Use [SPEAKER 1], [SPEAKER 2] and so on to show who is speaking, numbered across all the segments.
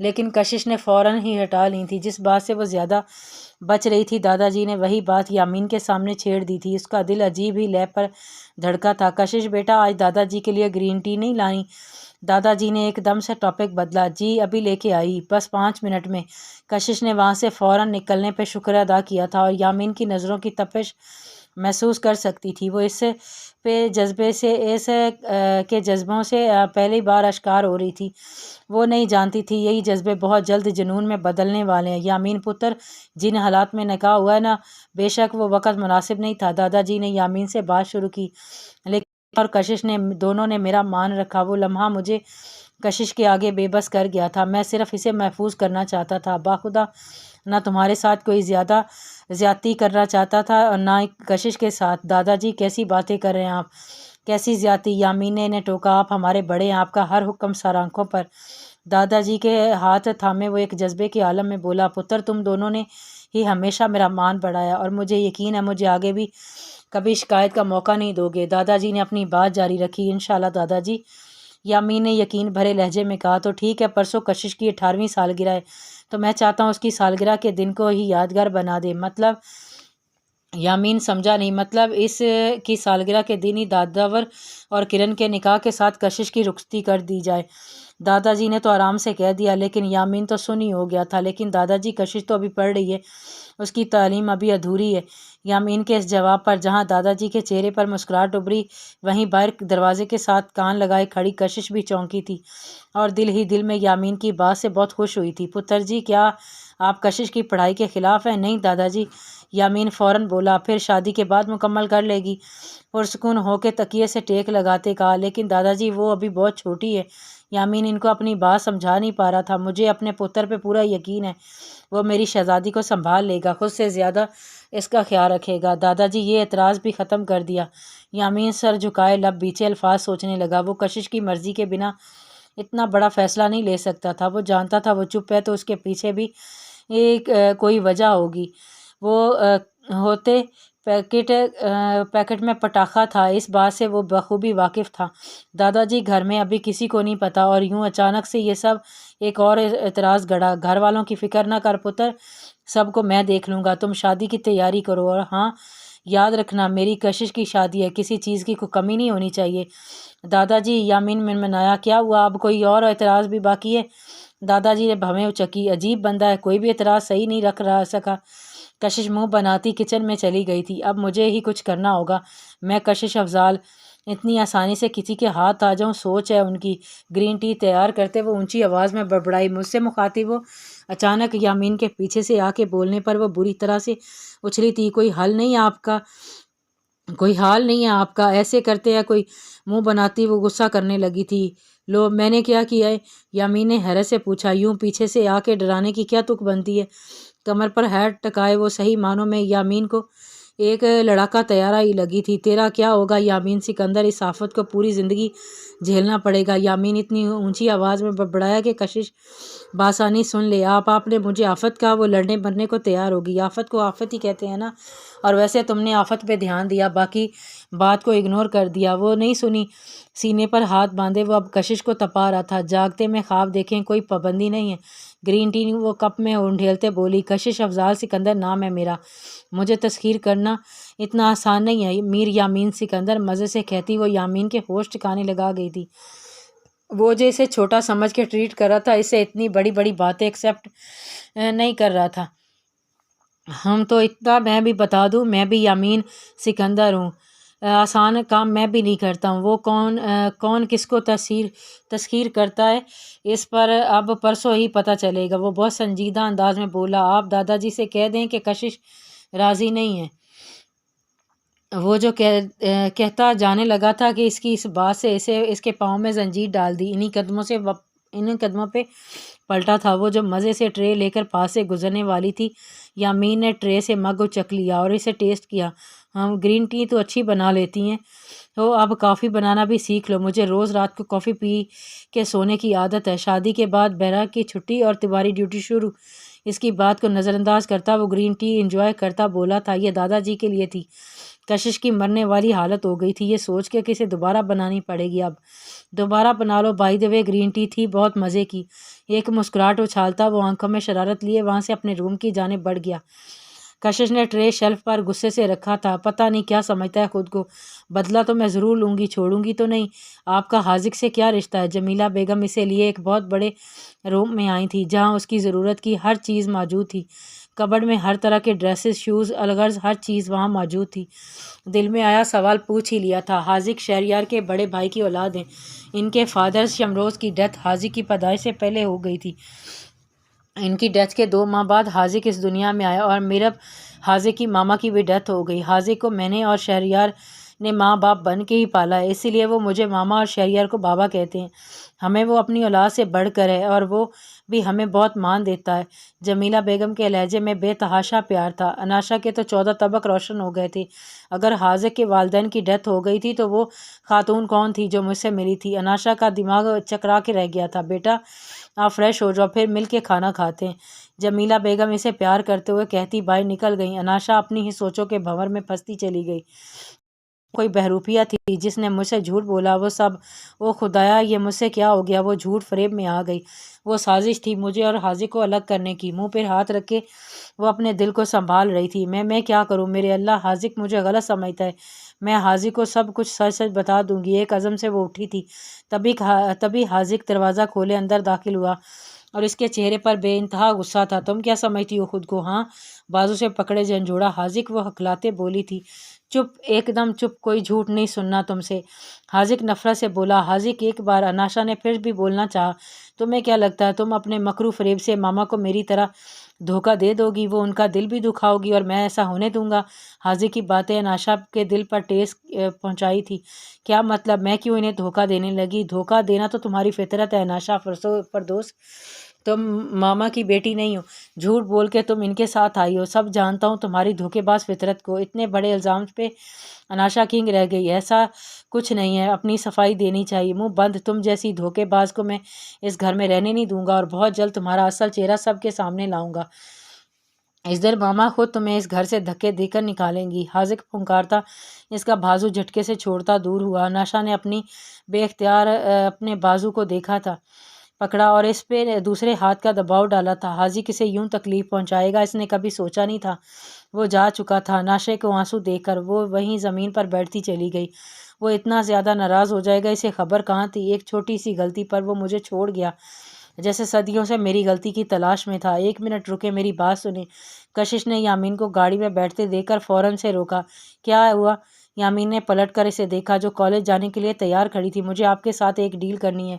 [SPEAKER 1] لیکن کشش نے فوراً ہی ہٹا لی تھی۔ جس بات سے وہ زیادہ بچ رہی تھی دادا جی نے وہی بات یامین کے سامنے چھیڑ دی تھی۔ اس کا دل عجیب ہی لے پر دھڑکا تھا۔ کشش بیٹا، آج دادا جی کے لیے گرین ٹی نہیں لائیں؟ دادا جی نے ایک دم سے ٹاپک بدلا۔ جی ابھی لے کے آئی، بس 5 منٹ میں۔ کشش نے وہاں سے فوراً نکلنے پہ شکر ادا کیا تھا اور یامین کی نظروں کی تپش محسوس کر سکتی تھی۔ وہ اس پہ جذبے سے کے جذبوں سے پہلی بار اشکار ہو رہی تھی۔ وہ نہیں جانتی تھی یہی جذبے بہت جلد جنون میں بدلنے والے ہیں۔ یامین پتر، جن حالات میں نکاح ہوا ہے نا، بے شک وہ وقت مناسب نہیں تھا۔ دادا جی نے یامین سے بات شروع کی، لیکن اور کشش نے دونوں نے میرا مان رکھا۔ وہ لمحہ مجھے کشش کے آگے بے بس کر گیا تھا۔ میں صرف اسے محفوظ کرنا چاہتا تھا، باخدا نہ تمہارے ساتھ کوئی زیادتی کرنا چاہتا تھا اور نہ کشش کے ساتھ۔ دادا جی کیسی باتیں کر رہے ہیں آپ؟ کیسی زیادتی؟ یامین نے انہیں ٹوکا۔ آپ ہمارے بڑے ہیں، آپ کا ہر حکم سر آنکھوں پر۔ دادا جی کے ہاتھ تھامے وہ ایک جذبے کے عالم میں بولا، پتر تم دونوں نے ہی ہمیشہ میرا مان بڑھایا اور مجھے یقین ہے مجھے آگے بھی کبھی شکایت کا موقع نہیں دو گے۔ دادا جی نے اپنی بات جاری رکھی، انشاءاللہ دادا جی۔ یامین نے یقین بھرے لہجے میں کہا، تو ٹھیک ہے، پرسوں کشش کی 18ویں سالگرہ ہے، تو میں چاہتا ہوں اس کی سالگرہ کے دن کو ہی یادگار بنا دے۔ مطلب؟ یامین سمجھا نہیں۔ مطلب اس کی سالگرہ کے دن ہی داداور اور کرن کے نکاح کے ساتھ کشش کی رخصتی کر دی جائے۔ دادا جی نے تو آرام سے کہہ دیا، لیکن یامین تو سن ہی ہو گیا تھا، لیکن دادا جی کشش تو ابھی پڑھ رہی ہے، اس کی تعلیم ابھی ادھوری ہے۔ یامین کے اس جواب پر جہاں دادا جی کے چہرے پر مسکراہٹ ابھری، وہیں باہر دروازے کے ساتھ کان لگائے کھڑی کشش بھی چونکی تھی اور دل ہی دل میں یامین کی بات سے بہت خوش ہوئی تھی۔ پتر جی، کیا آپ کشش کی پڑھائی کے خلاف ہیں؟ نہیں دادا جی، یامین فوراً بولا۔ پھر شادی کے بعد مکمل کر لے گی؟ پرسکون ہو کے تکیے سے ٹیک لگاتے کہا۔ لیکن دادا جی وہ ابھی بہت چھوٹی ہے۔ یامین ان کو اپنی بات سمجھا نہیں پا رہا تھا۔ مجھے اپنے پتر پہ پورا یقین ہے، وہ میری شہزادی کو سنبھال لے گا، خود سے زیادہ اس کا خیال رکھے گا۔ دادا جی یہ اعتراض بھی ختم کر دیا۔ یامین سر جھکائے لب بیچے الفاظ سوچنے لگا۔ وہ کشش کی مرضی کے بنا اتنا بڑا فیصلہ نہیں لے سکتا تھا۔ وہ جانتا تھا وہ چپ ہے تو اس کے پیچھے بھی کوئی وجہ ہوگی۔ وہ ہوتے پیکٹ میں پٹاخہ تھا، اس بات سے وہ بخوبی واقف تھا۔ دادا جی گھر میں ابھی کسی کو نہیں پتا، اور یوں اچانک سے یہ سب ایک اور اعتراض گڑا۔ گھر والوں کی فکر نہ کر پتر، سب کو میں دیکھ لوں گا، تم شادی کی تیاری کرو، اور ہاں یاد رکھنا میری کشش کی شادی ہے، کسی چیز کی کوئی کمی نہیں ہونی چاہیے۔ دادا جی، یامین منمنایا، کیا ہوا، اب کوئی اور اعتراض بھی باقی ہے؟ دادا جی نے بھویں اچکی، عجیب بندہ ہے، کوئی بھی اعتراض صحیح نہیں رکھ سکا۔ کشش منہ بناتی کچن میں چلی گئی تھی۔ اب مجھے ہی کچھ کرنا ہوگا، میں کشش افضال اتنی آسانی سے کسی کے ہاتھ آ جاؤں؟ سوچ ہے ان کی۔ گرین ٹی تیار کرتے وہ اونچی آواز میں بڑبڑائی، مجھ سے مخاطب ہو؟ اچانک یامین کے پیچھے سے آ کے بولنے پر وہ بری طرح سے اچھلی تھی۔ کوئی حل نہیں ہے آپ کا؟ کوئی حال نہیں ہے آپ کا؟ ایسے کرتے ہیں کوئی؟ منہ بناتی وہ غصہ کرنے لگی تھی۔ لو، میں نے کیا کیا ہے؟ یامین نے حیرت سے پوچھا۔ یوں پیچھے سے آ کے ڈرانے کی کیا تک بنتی ہے؟ کمر پر ہیٹ ٹکائے وہ صحیح معنوں میں یامین کو ایک لڑاکا طیارہ ہی لگی تھی۔ تیرا کیا ہوگا یامین سکندر، اس آفت کو پوری زندگی جھیلنا پڑے گا۔ یامین اتنی اونچی آواز میں بڑبڑایا کہ کشش بآسانی سن لے۔ آپ نے مجھے آفت کہا؟ وہ لڑنے مرنے کو تیار ہوگی۔ آفت کو آفت ہی کہتے ہیں نا، اور ویسے تم نے آفت پہ دھیان دیا، باقی بات کو اگنور کر دیا۔ وہ نہیں سنی۔ سینے پر ہاتھ باندھے وہ اب کشش کو تپا رہا تھا۔ جاگتے میں خواب دیکھیں، کوئی پابندی نہیں ہے۔ گرین ٹی وہ کپ میں انڈھیلتے بولی، کشش افضال سکندر نام ہے میرا، مجھے تسخیر کرنا اتنا آسان نہیں ہے۔ میر یامین سکندر، مزے سے کہتی وہ یامین کے ہوش ٹھکانے لگا گئی تھی۔ وہ جو اسے چھوٹا سمجھ کے ٹریٹ کر رہا تھا، اسے اتنی بڑی بڑی باتیں ایکسیپٹ نہیں کر رہا تھا۔ ہم تو اتنا میں بھی بتا دوں، میں بھی یامین سکندر ہوں، آسان کام میں بھی نہیں کرتا ہوں۔ وہ کون کس کو تسخیر کرتا ہے، اس پر اب پرسوں ہی پتہ چلے گا۔ وہ بہت سنجیدہ انداز میں بولا، آپ دادا جی سے کہہ دیں کہ کشش راضی نہیں ہے۔ وہ جو کہتا جانے لگا تھا کہ اس کی اس بات سے اس کے پاؤں میں زنجیر ڈال دی، انہی قدموں پہ پلٹا تھا وہ جو مزے سے ٹرے لے کر پاس سے گزرنے والی تھی۔ یامین نے ٹرے سے مگ اچک لیا اور اسے ٹیسٹ کیا۔ ہم گرین ٹی تو اچھی بنا لیتی ہیں، تو اب کافی بنانا بھی سیکھ لو۔ مجھے روز رات کو کافی پی کے سونے کی عادت ہے، شادی کے بعد بہرہ کی چھٹی اور تمہاری ڈیوٹی شروع۔ اس کی بات کو نظر انداز کرتا وہ گرین ٹی انجوائے کرتا بولا تھا، یہ دادا جی کے لیے تھی۔ کشش کی مرنے والی حالت ہو گئی تھی، یہ سوچ کے کہ اسے دوبارہ بنانی پڑے گی۔ اب دوبارہ بنا لو، by the way green tea تھی بہت مزے کی۔ ایک مسکراہٹ اچھالتا وہ آنکھوں میں شرارت لیے وہاں سے اپنے روم کی جانب بڑھ گیا۔ کشش نے ٹرے شیلف پر غصے سے رکھا تھا۔ پتہ نہیں کیا سمجھتا ہے خود کو، بدلہ تو میں ضرور لوں گی، چھوڑوں گی تو نہیں۔ آپ کا حاذق سے کیا رشتہ ہے؟ جمیلہ بیگم اسے لیے ایک بہت بڑے روم میں آئی تھی جہاں اس کی ضرورت کی ہر چیز موجود تھی۔ کبرڈ میں ہر طرح کے ڈریسز، شوز، الغرض ہر چیز وہاں موجود تھی۔ دل میں آیا سوال پوچھ ہی لیا تھا۔ حاذق شہریار کے بڑے بھائی کی اولاد ہیں۔ ان کے فادر شمروز کی ڈیتھ حاذق کی پیدائش سے پہلے ہو گئی تھی۔ ان کی ڈیتھ کے 2 ماہ بعد حاذق اس دنیا میں آیا اور میرب حاذق کی ماما کی بھی ڈیتھ ہو گئی۔ حاذق کو میں نے اور شہریار نے ماں باپ بن کے ہی پالا ہے، اسی لیے وہ مجھے ماما اور شہریار کو بابا کہتے ہیں۔ ہمیں وہ اپنی اولاد سے بڑھ کر ہے اور وہ بھی ہمیں بہت مان دیتا ہے۔ جمیلہ بیگم کے لہجے میں بے تحاشا پیار تھا۔ اناشا کے تو 14 طبق روشن ہو گئے تھے۔ اگر حاذق کے والدین کی ڈیتھ ہو گئی تھی تو وہ خاتون کون تھی جو مجھ سے ملی تھی؟ اناشا کا دماغ چکرا کے رہ گیا تھا۔ بیٹا آپ فریش ہو جاؤ، پھر مل کے کھانا کھاتے ہیں، جمیلہ بیگم اسے پیار کرتے ہوئے کہتی باہر نکل گئیں۔ اناشا اپنی ہی سوچوں کے بھنور میں پھنستی چلی گئی۔ کوئی بہروپیہ تھی جس نے مجھ سے جھوٹ بولا، وہ سب، او خدایا یہ مجھ سے کیا ہو گیا؟ وہ جھوٹ فریب میں آ گئی۔ وہ سازش تھی مجھے اور حاذق کو الگ کرنے کی۔ منہ پر ہاتھ رکھے وہ اپنے دل کو سنبھال رہی تھی۔ میں کیا کروں میرے اللہ، حاذق مجھے غلط سمجھتا ہے، میں حاذق کو سب کچھ سچ سچ بتا دوں گی۔ ایک عزم سے وہ اٹھی تھی، تبھی حاذق دروازہ کھولے اندر داخل ہوا اور اس کے چہرے پر بے انتہا غصہ تھا۔ تم کیا سمجھتی ہو خود کو؟ ہاں، بازو سے پکڑے جھنجھوڑا حاذق، وہ ہکلاتے بولی تھی۔ چپ، ایک دم چپ، کوئی جھوٹ نہیں سننا تم سے، حاذق نفرت سے بولا۔ حاذق ایک بار اناشا نے پھر بھی بولنا چاہا۔ تمہیں کیا لگتا ہے تم اپنے مکرو فریب سے ماما کو میری طرح دھوکہ دے دو گی؟ وہ ان کا دل بھی دکھاؤ گی اور میں ایسا ہونے دوں گا؟ حاذق کی باتیں اناشا کے دل پر ٹھیس پہنچائی تھی۔ کیا مطلب؟ میں کیوں انہیں دھوکہ دینے لگی؟ دھوکہ دینا تو تمہاری فطرت ہے اناشا فردوس، تم ماما کی بیٹی نہیں ہو، جھوٹ بول کے تم ان کے ساتھ آئی ہو۔ سب جانتا ہوں تمہاری دھوکے باز فطرت کو۔ اتنے بڑے الزام پہ اناشا کنگ رہ گئی۔ ایسا کچھ نہیں ہے، اپنی صفائی دینی چاہیے۔ منہ بند، تم جیسی دھوکے باز کو میں اس گھر میں رہنے نہیں دوں گا اور بہت جلد تمہارا اصل چہرہ سب کے سامنے لاؤں گا۔ اس دن ماما خود تمہیں اس گھر سے دھکے دے کر نکالیں گی۔ حاذق پھنکارتا اس کا بازو جھٹکے سے چھوڑتا دور ہوا۔ اناشا نے اپنی بے اختیار اپنے بازو کو دیکھا تھا، پکڑا اور اس پہ دوسرے ہاتھ کا دباؤ ڈالا تھا۔ حاذق اسے یوں تکلیف پہنچائے گا اس نے کبھی سوچا نہیں تھا۔ وہ جا چکا تھا۔ اناشا کو آنسو دیکھ کر وہ وہیں زمین پر بیٹھتی چلی گئی۔ وہ اتنا زیادہ ناراض ہو جائے گا اسے خبر کہاں تھی۔ ایک چھوٹی سی غلطی پر وہ مجھے چھوڑ گیا، جیسے صدیوں سے میری غلطی کی تلاش میں تھا۔ 1 منٹ رکے، میری بات سنیں۔ کشش نے یامین کو گاڑی میں بیٹھتے دیکھ کر فوراً سے روکا۔ کیا ہوا؟ یامین نے پلٹ کر اسے دیکھا جو کالج جانے کے لیے تیار کھڑی تھی۔ مجھے آپ کے ساتھ ایک ڈیل کرنی ہے،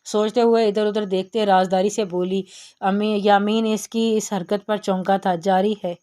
[SPEAKER 1] سوچتے ہوئے ادھر ادھر دیکھتے رازداری سے بولی۔ یامین اس کی اس حرکت پر چونکا تھا۔ جاری ہے۔